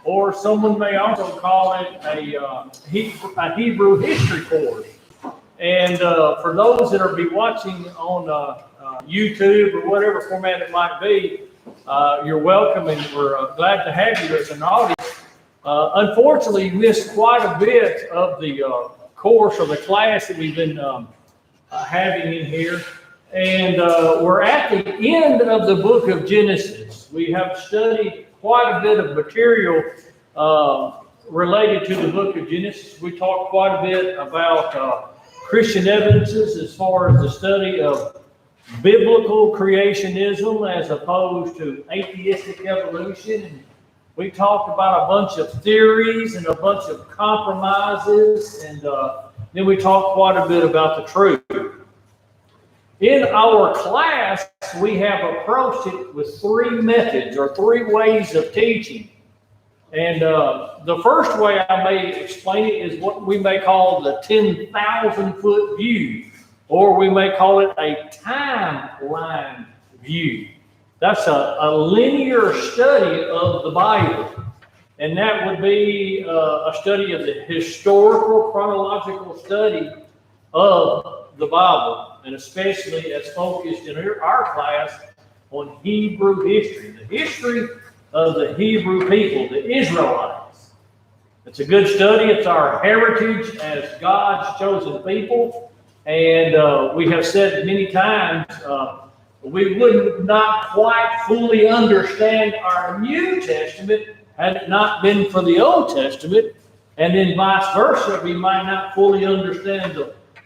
or someone may also call it a Hebrew history course. And for those that are be watching on YouTube or whatever format it might be, you're welcome, and we're glad to have you as an audience. Unfortunately, you missed quite a bit of the course or the class that we've been having in here. And we're at the end of the book of Genesis. We have studied quite a bit of material related to the book of Genesis. We talked quite a bit about Christian evidences as far as the study of biblical creationism as opposed to atheistic evolution. We talked about a bunch of theories and a bunch of compromises, and then we talked quite a bit about the truth. In our class, we have approached it with three methods or three ways of teaching. And the first way I may explain it is what we may call the 10,000-foot view, or we may call it a timeline view. That's a linear study of the Bible. And that would be a study of the historical, chronological study of the Bible, and especially as focused in our class on Hebrew history, the history of the Hebrew people, the Israelites. It's a good study. It's our heritage as God's chosen people. And we have said many times, we would not quite fully understand our New Testament had it not been for the Old Testament. And then vice versa, we might not fully understand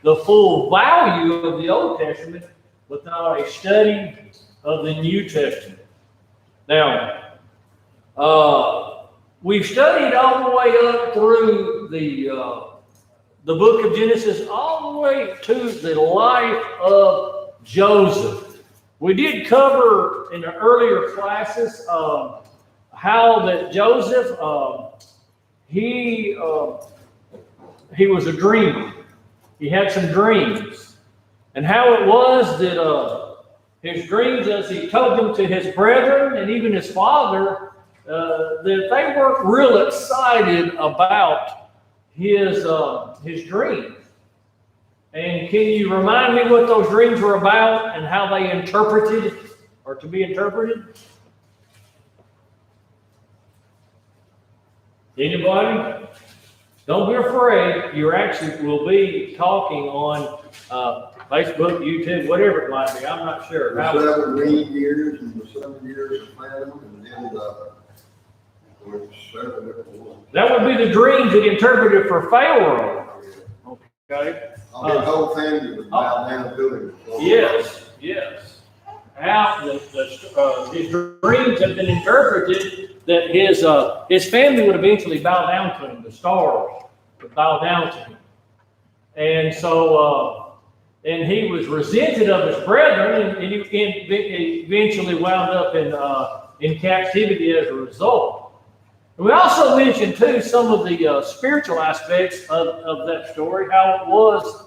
the full value of the Old Testament without a study of the New Testament. Now, we've studied all the way up through the book of Genesis, all the way to the life of Joseph. We did cover in the earlier classes how that Joseph, he was a dreamer. He had some dreams. And how it was that his dreams, as he told them to his brethren and even his father, that they weren't real excited about his dreams. And can you remind me what those dreams were about and how they interpreted or to be interpreted? Anybody? Don't be afraid. You actually will be talking on Facebook, YouTube, whatever it might be. I'm not sure. The 7 lean years and the 7 years of famine, and then that would be the dreams that interpreted for Pharaoh. Okay. The whole family was bow down to him. Yes, yes. His dreams have been interpreted that his family would eventually bow down to him. The stars would bow down to him. And so, and he was resented of his brethren, and he eventually wound up in captivity as a result. And we also mentioned, too, some of the spiritual aspects of that story, how it was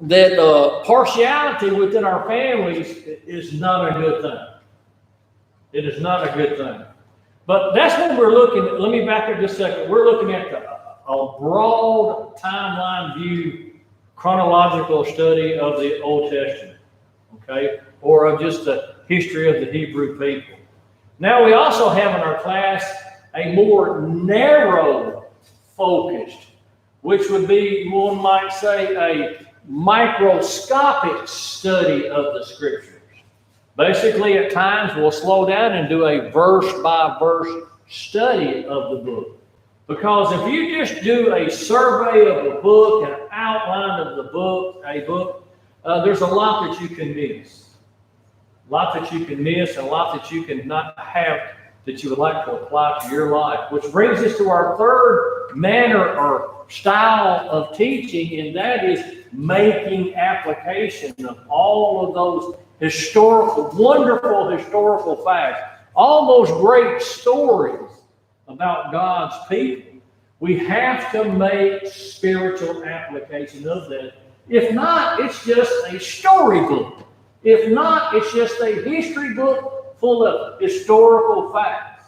that partiality within our families is not a good thing. It is not a good thing. But that's what we're looking at. Let me back up just a second. We're looking at a broad timeline view, chronological study of the Old Testament, okay, or of just the history of the Hebrew people. Now we also have in our class a more narrow focused, which would be, one might say, a microscopic study of the Scriptures. Basically, at times we'll slow down and do a verse-by-verse study of the book. Because if you just do a survey of the book, an outline of the book, there's a lot that you can miss. A lot that you can miss, and a lot that you can not have that you would like to apply to your life. Which brings us to our third manner or style of teaching, and that is making application of all of those wonderful historical facts, all those great stories about God's people. We have to make spiritual application of that. If not, it's just a storybook. If not, it's just a history book full of historical facts.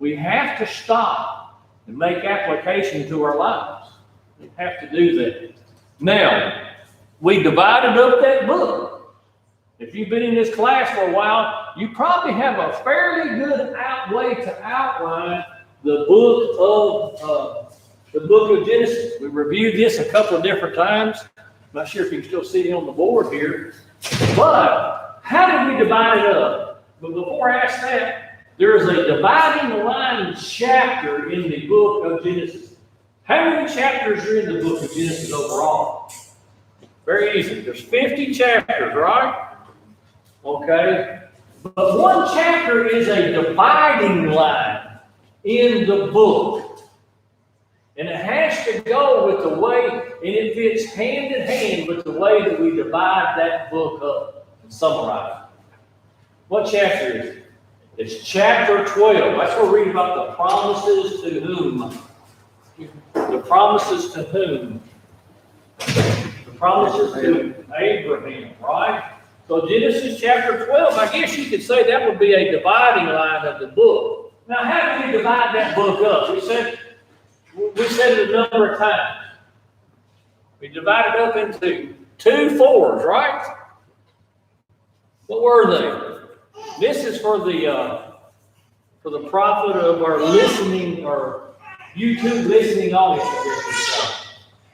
we have to stop and make application to our lives. We have to do that. Now, we divided up that book. If you've been in this class for a while, you probably have a fairly good way to outline the book of Genesis. We reviewed this a couple of different times. I'm not sure if you can still see it on the board here. But how did we divide it up? But before I ask that, there is a dividing line chapter in the book of Genesis. How many chapters are in the book of Genesis overall? Very easy. There's 50 chapters, right? Okay. But one chapter is a dividing line in the book. And it has to go with the way, and it fits hand in hand with the way that we divide that book up and summarize it. What chapter is it? It's chapter 12. That's where we read about the promises to whom. The promises to whom? The promises to Abraham, right? So Genesis chapter 12, I guess you could say that would be a dividing line of the book. Now, how do we divide that book up? We said it a number of times. We divided it up into 2 fours, right? What were they? This is for the profit of our listening or YouTube listening audience.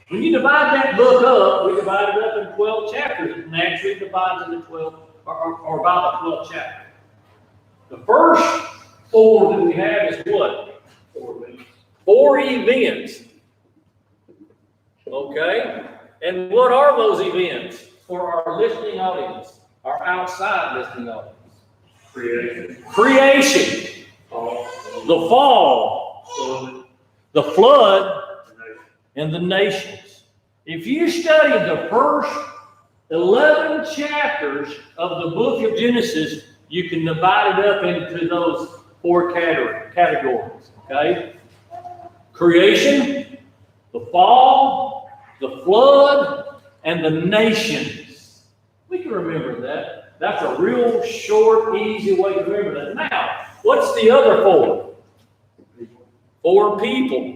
When you divide that book up, we divide it up in 12 chapters. It naturally divides into 12, or about the 12th chapter. The first 4 that we have is what? 4 events. Okay? And what are those events for our listening audience, our outside listening audience? Creation. The fall. The flood. And the nations. If you study the first 11 chapters of the book of Genesis, you can divide it up into those 4 categories. Okay? Creation, the fall, the flood, and the nations. We can remember that. That's a real short, easy way to remember that. Now, what's the other 4? 4 people.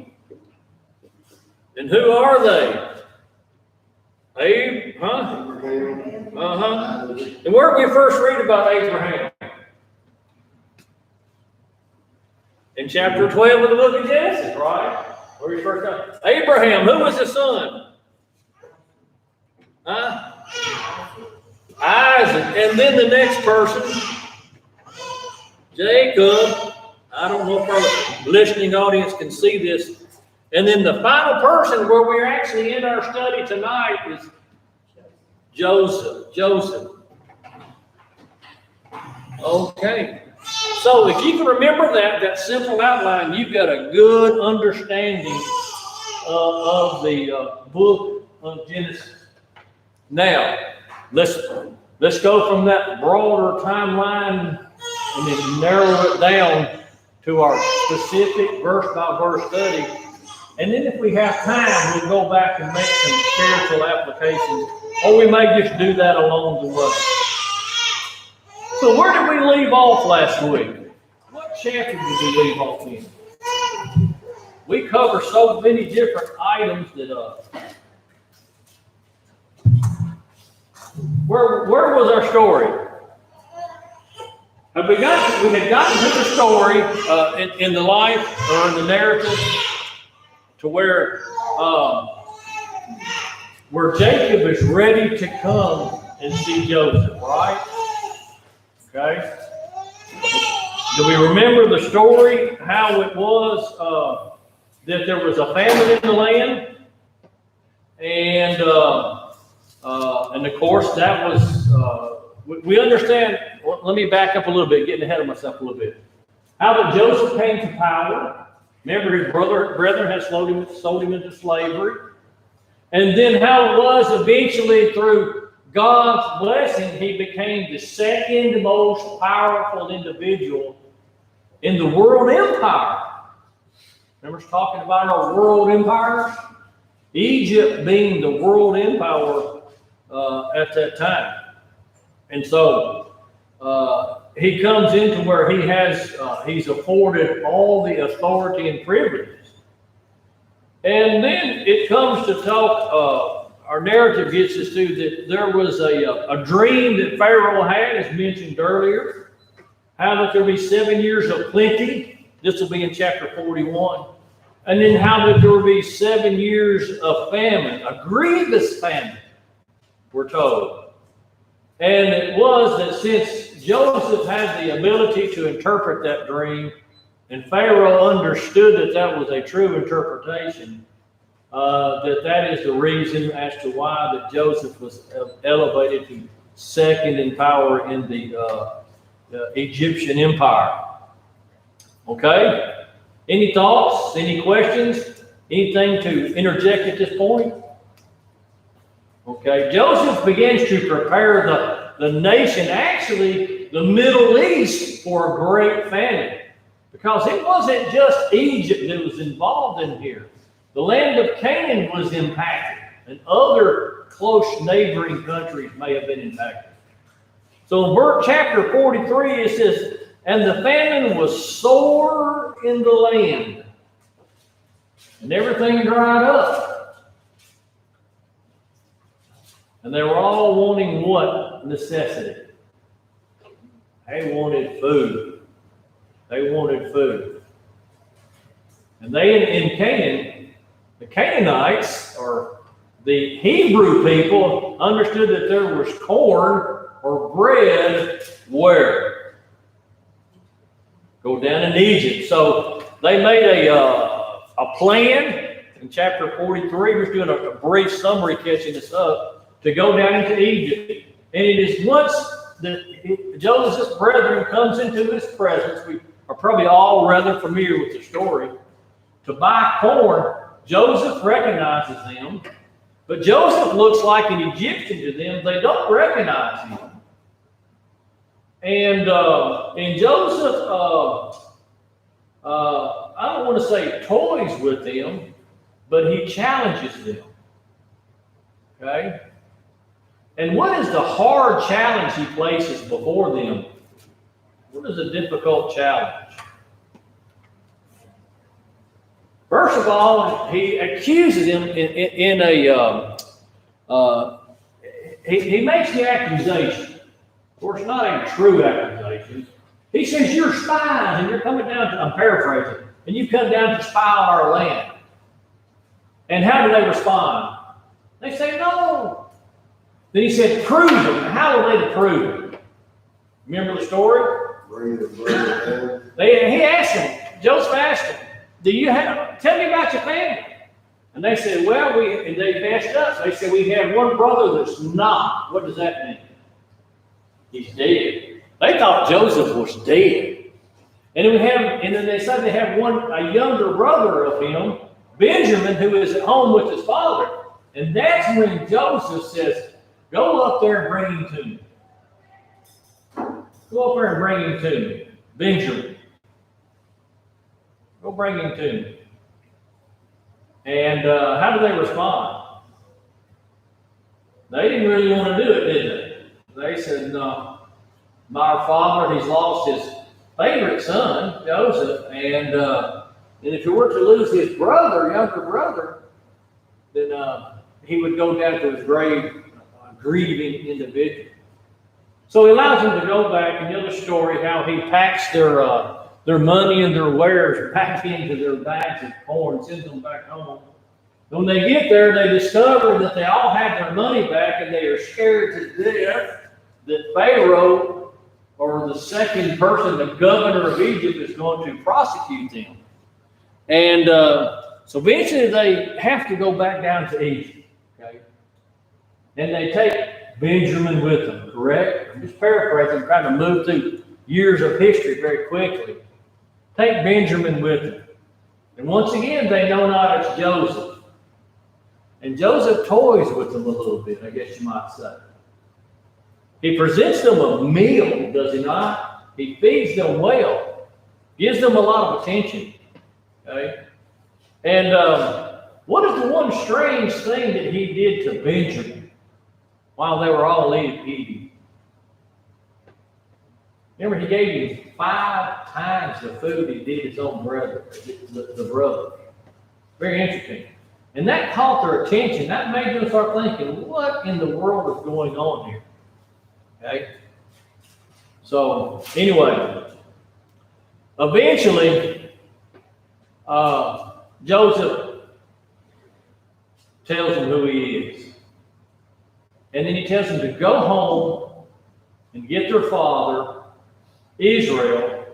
And who are they? Abe, huh? And where did we first read about Abraham? In chapter 12 of the book of Genesis, right? Where we first got Abraham. Who was his son? Huh? Isaac. And then the next person, Jacob. I don't know if our listening audience can see this. And then the final person where we're actually in our study tonight is Joseph. Okay. So if you can remember that simple outline, you've got a good understanding of the book of Genesis. Now, let's go from that broader timeline and then narrow it down to our specific verse-by-verse study. And then if we have time, we'll go back and make some spiritual applications, or we may just do that along the way. So where did we leave off last week? What chapter did we leave off in? We cover so many different items that where was our story? We had gotten to the story in the life or in the narrative to where Jacob is ready to come and see Joseph, right? Okay. Do we remember the story, how it was that there was a famine in the land? And of course, that was, we understand, let me back up a little bit, getting ahead of myself a little bit. How that Joseph came to power. Remember, his brethren had sold him into slavery. And then how it was eventually through God's blessing, he became the second most powerful individual in the world empire. Remember talking about our world empires? Egypt being the world empire at that time. And so he comes into where he has, he's afforded all the authority and privileges. And then it comes to talk, our narrative gets us to that there was a dream that Pharaoh had, as mentioned earlier, how that there'll be 7 years of plenty. This will be in chapter 41. And then how that there will be 7 years of famine, a grievous famine, we're told. And it was that since Joseph had the ability to interpret that dream, and Pharaoh understood that that was a true interpretation, that is the reason as to why that Joseph was elevated to second in power in the Egyptian empire. Okay? Any thoughts? Any questions? Anything to interject at this point? Okay, Joseph begins to prepare the nation, actually the Middle East, for a great famine. Because it wasn't just Egypt that was involved in here. The land of Canaan was impacted, and other close neighboring countries may have been impacted. So in chapter 43, it says, and the famine was sore in the land, and everything dried up. And they were all wanting what? Necessity. They wanted food. They wanted food. And they, in Canaan, the Canaanites, or the Hebrew people, understood that there was corn or bread where? Go down in Egypt. So they made a plan in chapter 43. We're just doing a brief summary catching this up, to go down into Egypt. And it is once that Joseph's brethren comes into his presence, we are probably all rather familiar with the story, to buy corn. Joseph recognizes them, but Joseph looks like an Egyptian to them. They don't recognize him. And Joseph, I don't want to say toys with them, but he challenges them. Okay? And what is the hard challenge he places before them? What is a difficult challenge? First of all, he accuses him in a, he makes the accusation. Of course, not a true accusation. He says, you're spies and you're coming down to, I'm paraphrasing, and you come down to spy on our land. And how do they respond? They say, no. Then he said, prove it. How are they to prove it? Remember the story? He asked them, Joseph asked them, tell me about your family. And they said, well, and they messed up. They said, we have one brother that's not. What does that mean? He's dead. They thought Joseph was dead. And then they said they have a younger brother of him, Benjamin, who is at home with his father. And that's when Joseph says, go up there and bring him to me. Go up there and bring him to me. Benjamin. Go bring him to me. And how do they respond? They didn't really want to do it, did they? They said, no. My father, he's lost his favorite son, Joseph. And if he were to lose his brother, younger brother, then he would go down to his grave grieving individual. So he allows them to go back and tell the story how he packs their money and their wares back into their bags of corn, sends them back home. When they get there, they discover that they all have their money back, and they are scared to death that Pharaoh, or the second person, the governor of Egypt, is going to prosecute them. And so eventually they have to go back down to Egypt. Okay? And they take Benjamin with them, correct? I'm just paraphrasing, trying to move through years of history very quickly. Take Benjamin with them. And once again, they know not it's Joseph. And Joseph toys with them a little bit, I guess you might say. He presents them a meal, does he not? He feeds them well, gives them a lot of attention. Okay? And what is the one strange thing that he did to Benjamin while they were all eating? Remember, he gave him 5 times the food he did his own brother, the brother. Very interesting. And that caught their attention. That made them start thinking, what in the world is going on here? Okay? So, anyway, eventually, Joseph tells him who he is. And then he tells them to go home and get their father, Israel,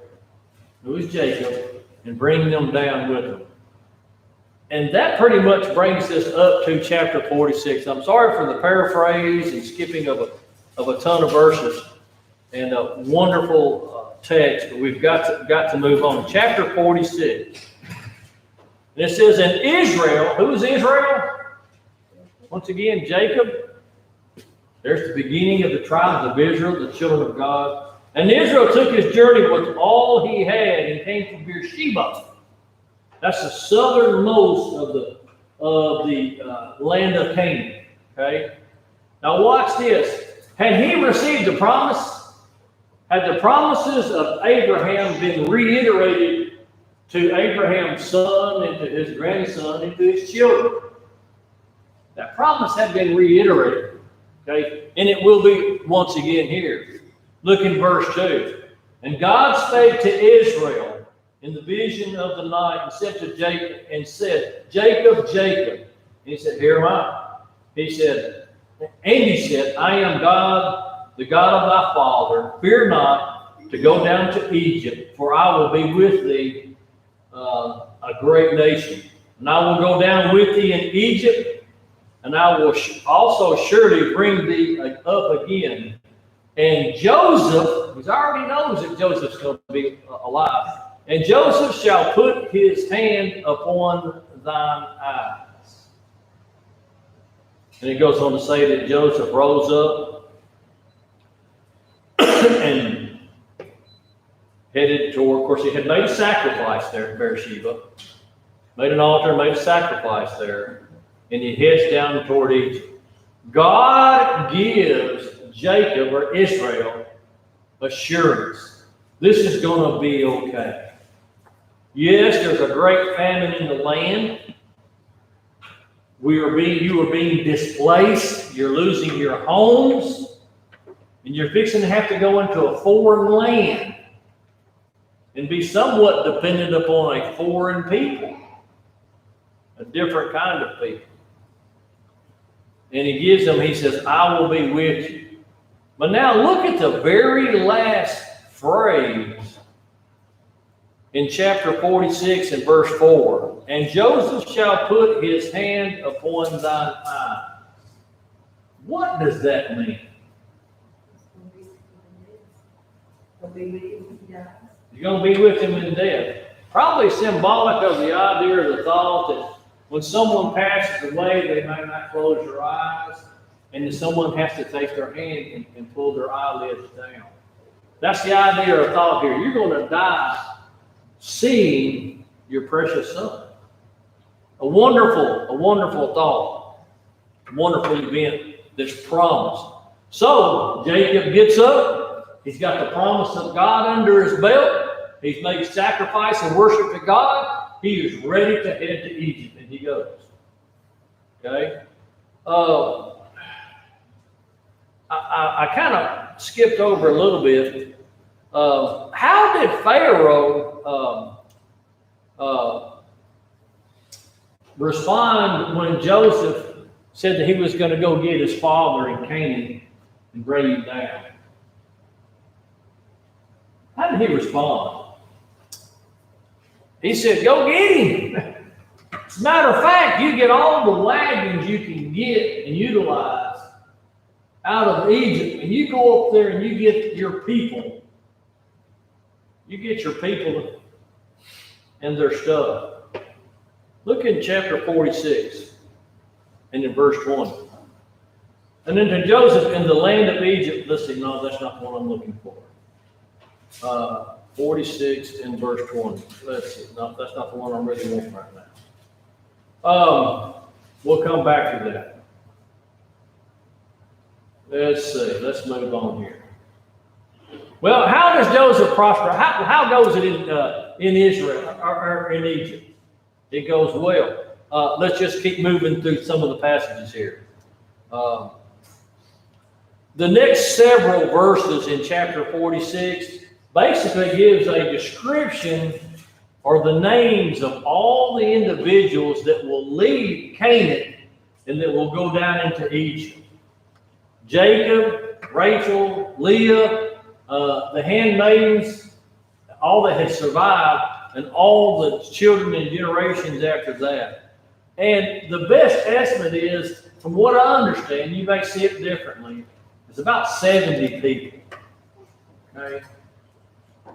who is Jacob, and bring them down with them. And that pretty much brings us up to chapter 46. I'm sorry for the paraphrase and skipping of a ton of verses and a wonderful text, but we've got to move on. Chapter 46. And it says, in Israel, who is Israel? Once again, Jacob. There's the beginning of the tribes of Israel, the children of God. And Israel took his journey with all he had and came to Beersheba. That's the southernmost of the land of Canaan. Okay. Now watch this. Had he received the promise? Had the promises of Abraham been reiterated to Abraham's son and to his grandson and to his children? That promise had been reiterated. Okay, and it will be once again here. Look in verse 2. And God spake to Israel in the vision of the night and said to Jacob, Jacob, Jacob. And he said, here am I. He said, I am God, the God of thy father. Fear not to go down to Egypt, for I will be with thee, a great nation. And I will go down with thee in Egypt, and I will also surely bring thee up again. And Joseph, he already knows that Joseph's going to be alive. And Joseph shall put his hand upon thine eyes. And it goes on to say that Joseph rose up and headed toward, of course, he had made a sacrifice there at Beersheba. Made an altar, made a sacrifice there. And he heads down toward Egypt. God gives Jacob or Israel assurance. This is going to be okay. Yes, there's a great famine in the land. You are being displaced. You're losing your homes. And you're fixing to have to go into a foreign land and be somewhat dependent upon a foreign people. A different kind of people. And he gives them, he says, I will be with you. But now look at the very last phrase in chapter 46 and verse 4. And Joseph shall put his hand upon thine eyes. What does that mean? You're going to be with him in death. Probably symbolic of the idea or the thought that when someone passes away, they may not close their eyes, and then someone has to take their hand and pull their eyelids down. That's the idea or thought here. You're going to die seeing your precious son. A wonderful thought. A wonderful event that's promised. So Jacob gets up. He's got the promise of God under his belt. He's made sacrifice and worship to God. He is ready to head to Egypt, and he goes. Okay? I kind of skipped over a little bit. How did Pharaoh respond when Joseph said that he was going to go get his father in Canaan and bring him down? How did he respond? He said, go get him. As a matter of fact, you get all the wagons you can get and utilize out of Egypt, and you go up there and you get your people. You get your people and their stuff. Look in chapter 46 and in verse 1. And then to Joseph in the land of Egypt, let's see, no, that's not what I'm looking for. 46 and verse 20. Let's see. No, that's not the one I'm really wanting right now. We'll come back to that. Let's see. Let's move on here. Well, how does Joseph prosper? How goes it in Israel or in Egypt? It goes well. Let's just keep moving through some of the passages here. The next several verses in chapter 46 basically gives a description or the names of all the individuals that will leave Canaan and that will go down into Egypt. Jacob, Rachel, Leah, the handmaidens, all that had survived, and all the children and generations after that. And the best estimate is, from what I understand, you may see it differently, it's about 70 people. Okay?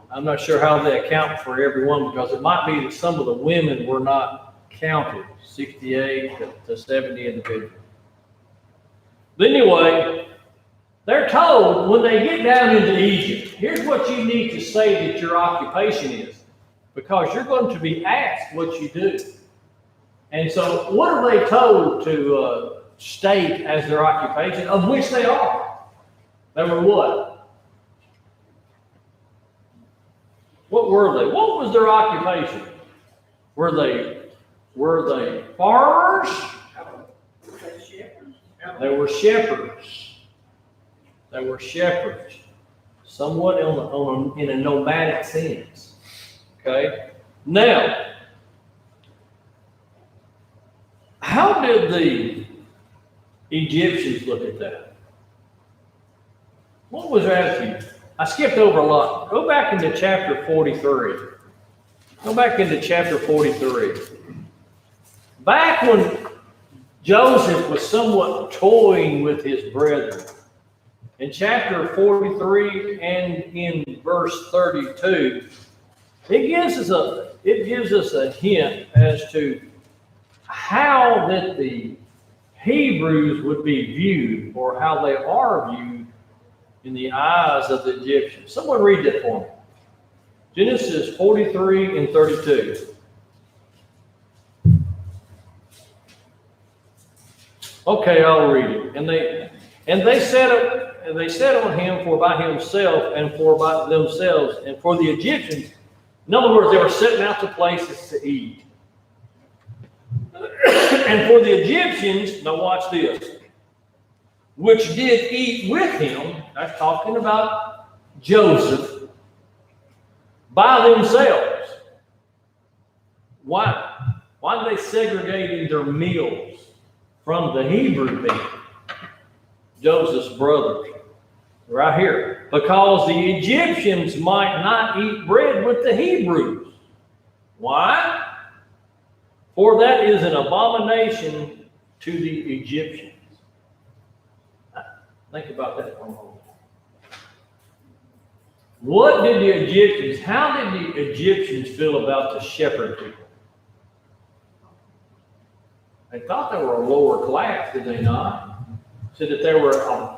I'm not sure how they account for everyone, because it might be that some of the women were not counted, 68 to 70 individuals. But anyway, they're told when they get down into Egypt, here's what you need to say that your occupation is, because you're going to be asked what you do. And so what are they told to state as their occupation, of which they are? They were what? What were they? What was their occupation? Were they farmers? They were shepherds. They were shepherds, somewhat in a nomadic sense. Okay? Now, how did the Egyptians look at that? What was their attitude? I skipped over a lot. Go back into chapter 43. Go back into chapter 43. Back when Joseph was somewhat toying with his brethren, in chapter 43 and in verse 32, it gives us a hint as to how that the Hebrews would be viewed, or how they are viewed in the eyes of the Egyptians. Someone read that for me. Genesis 43 and 32. Okay, I'll read it. And they set on him for by himself and for by themselves and for the Egyptians. In other words, they were setting out the places to eat. And for the Egyptians, now watch this, which did eat with him, that's talking about Joseph, by themselves. Why? Why are they segregating their meals from the Hebrew people? Joseph's brothers. Right here. Because the Egyptians might not eat bread with the Hebrews. Why? For that is an abomination to the Egyptians. Think about that for a moment. What did the Egyptians, how did the Egyptians feel about the shepherd people? They thought they were a lower class, did they not? Said that they were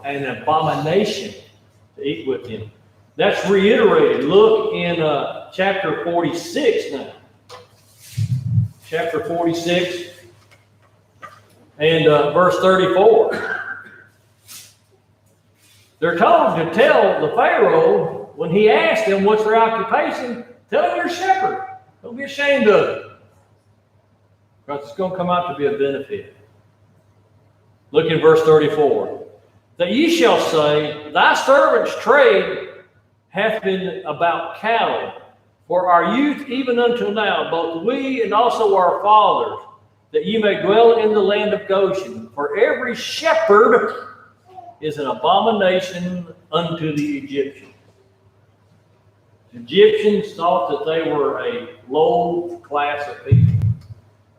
an abomination to eat with him. That's reiterated. Look in chapter 46 now. Chapter 46 and verse 34. They're told to tell the Pharaoh, when he asked them what's their occupation, tell him you're a shepherd. Don't be ashamed of it. Because it's going to come out to be a benefit. Look in verse 34. That ye shall say, thy servant's trade hath been about cattle, for our youth even until now, both we and also our fathers, that ye may dwell in the land of Goshen. For every shepherd is an abomination unto the Egyptians. The Egyptians thought that they were a low class of people.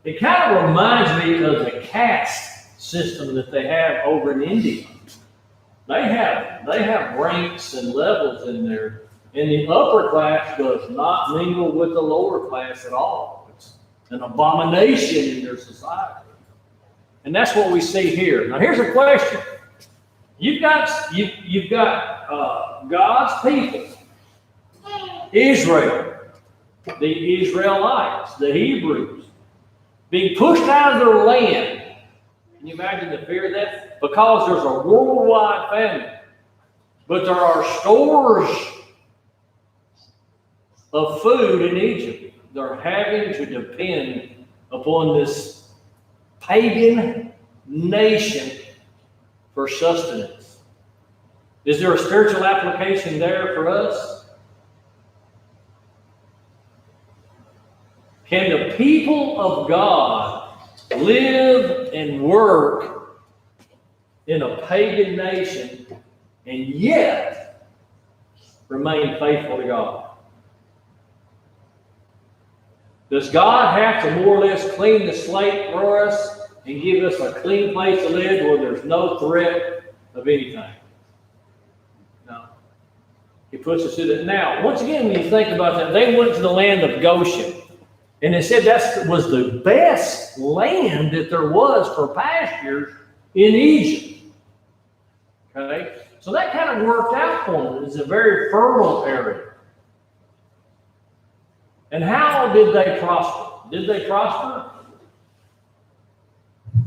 It kind of reminds me of the caste system that they have over in India. They have ranks and levels in there, and the upper class does not mingle with the lower class at all. It's an abomination in their society. And that's what we see here. Now here's a question. You've got God's people, Israel, the Israelites, the Hebrews, being pushed out of their land. Can you imagine the fear of that? Because there's a worldwide famine. But there are stores of food in Egypt. They're having to depend upon this pagan nation for sustenance. Is there a spiritual application there for us? Can the people of God live and work in a pagan nation and yet remain faithful to God? Does God have to more or less clean the slate for us and give us a clean place to live where there's no threat of anything? No. He puts us through that. Now, once again, when you think about that, they went to the land of Goshen. And it said that was the best land that there was for pastures in Egypt. Okay? So that kind of worked out for them. It's a very fertile area. And how did they prosper? Did they prosper?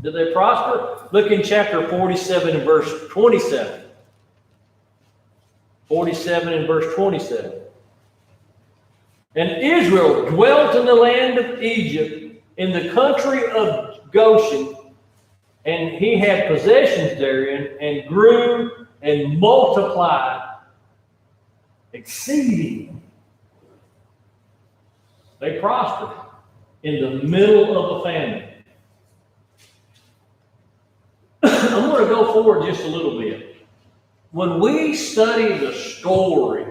Did they prosper? Look in chapter 47 and verse 27. 47 and verse 27. And Israel dwelt in the land of Egypt, in the country of Goshen, and he had possessions therein, and grew and multiplied exceeding. They prospered in the middle of a famine. I'm going to go forward just a little bit. When we study the story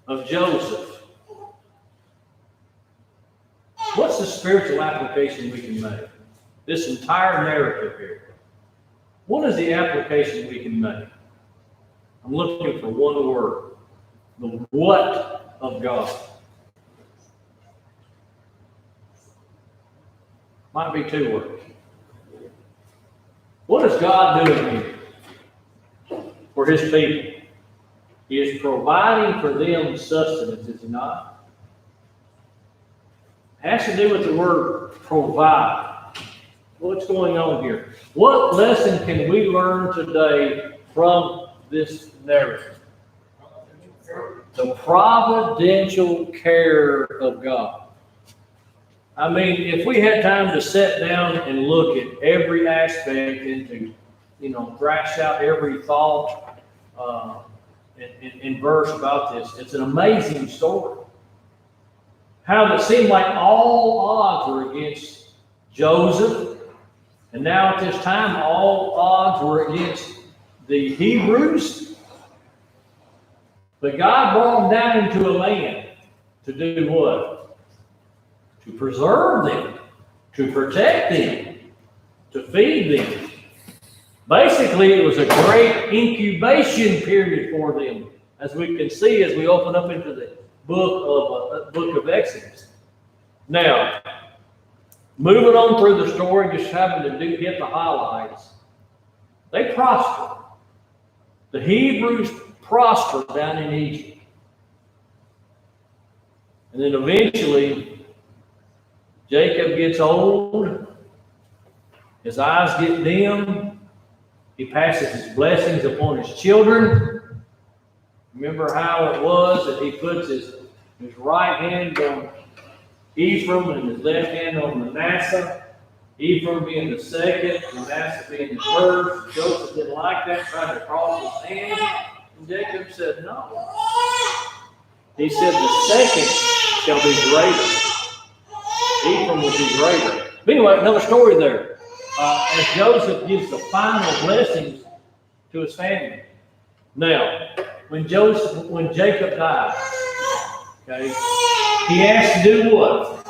of Joseph, what's the spiritual application we can make? This entire narrative here. What is the application we can make? I'm looking for one word. The what of God. Might be two words. What is God doing here for his people? He is providing for them sustenance, is he not? It has to do with the word provide. What's going on here? What lesson can we learn today from this narrative? The providential care of God. I mean, if we had time to sit down and look at every aspect and to, thrash out every thought in verse about this, it's an amazing story. How it seemed like all odds were against Joseph, and now at this time, all odds were against the Hebrews. But God brought them down into a land to do what? To preserve them, to protect them, to feed them. Basically, it was a great incubation period for them, as we can see as we open up into the book of Exodus. Now, moving on through the story, just having to hit the highlights. They prospered. The Hebrews prospered down in Egypt. And then eventually, Jacob gets old, his eyes get dim, he passes his blessings upon his children. Remember how it was that he puts his right hand on Ephraim and his left hand on Manasseh, Ephraim being the second, Manasseh being the first. Joseph didn't like that, tried to cross his hand, and Jacob said no. He said the second shall be greater. Ephraim will be greater. But anyway, another story there. As Joseph gives the final blessings to his family. Now, when Jacob dies, okay, he has to do what?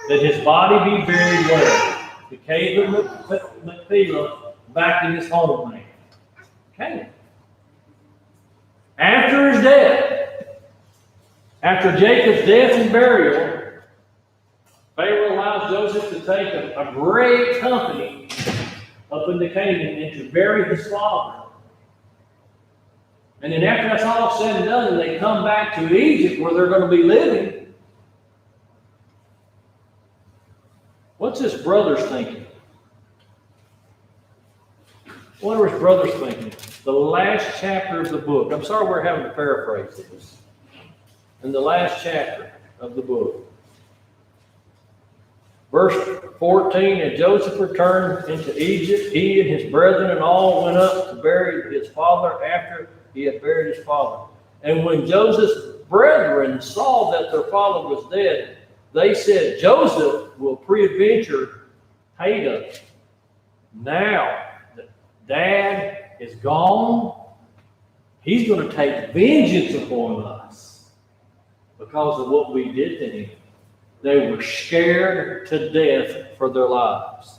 That his body be buried where? The cave of Machpelah, back in his homeland. Okay. After his death, after Jacob's death and burial, Pharaoh allows Joseph to take a great company up into Canaan and to bury his father. And then after that's all said and done, and they come back to Egypt where they're going to be living, what's his brothers thinking? What are his brothers thinking? The last chapter of the book. I'm sorry we're having to paraphrase this. in the last chapter of the book. Verse 14, and Joseph returned into Egypt. He and his brethren and all went up to bury his father after he had buried his father. And when Joseph's brethren saw that their father was dead, they said, Joseph will peradventure hate us. Now that Dad is gone, he's going to take vengeance upon us because of what we did to him. They were scared to death for their lives.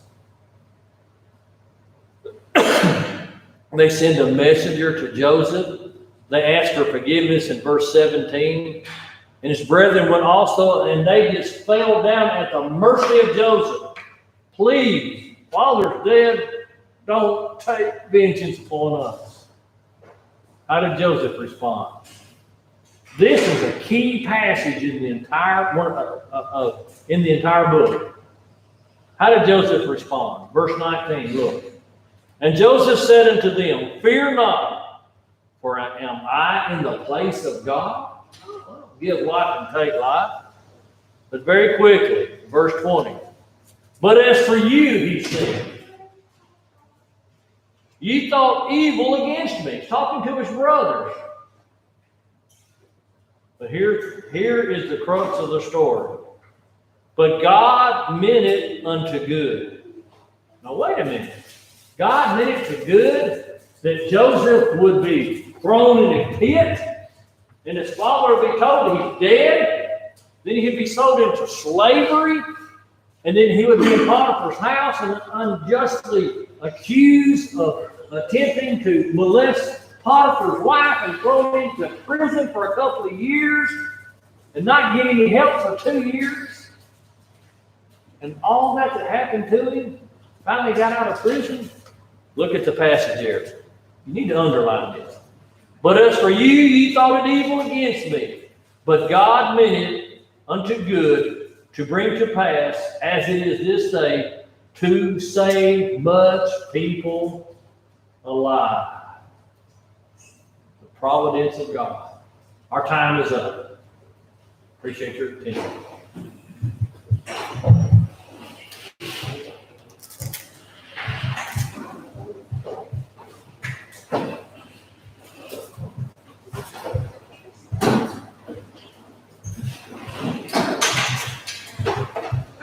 They send a messenger to Joseph. They ask for forgiveness in verse 17. And his brethren went also, and they just fell down at the mercy of Joseph. Please, Father's dead, don't take vengeance upon us. How did Joseph respond? This is a key passage in the entire book. How did Joseph respond? Verse 19, look. And Joseph said unto them, fear not, for am I in the place of God? Well, give life and take life. But very quickly, verse 20. But as for you, he said, ye thought evil against me. He's talking to his brothers. But here is the crux of the story. But God meant it unto good. Now wait a minute. God meant it to good that Joseph would be thrown in a pit, and his father would be told he's dead. Then he'd be sold into slavery, and then he would be in Potiphar's house and unjustly accused of attempting to molest Potiphar's wife and thrown into prison for a couple of years and not get any help for 2 years. And all that happened to him, finally got out of prison. Look at the passage here. You need to underline this. But as for you, ye thought it evil against me. But God meant it unto good to bring to pass, as it is this day, to save much people alive. Providence of God. Our time is up. Appreciate your attention.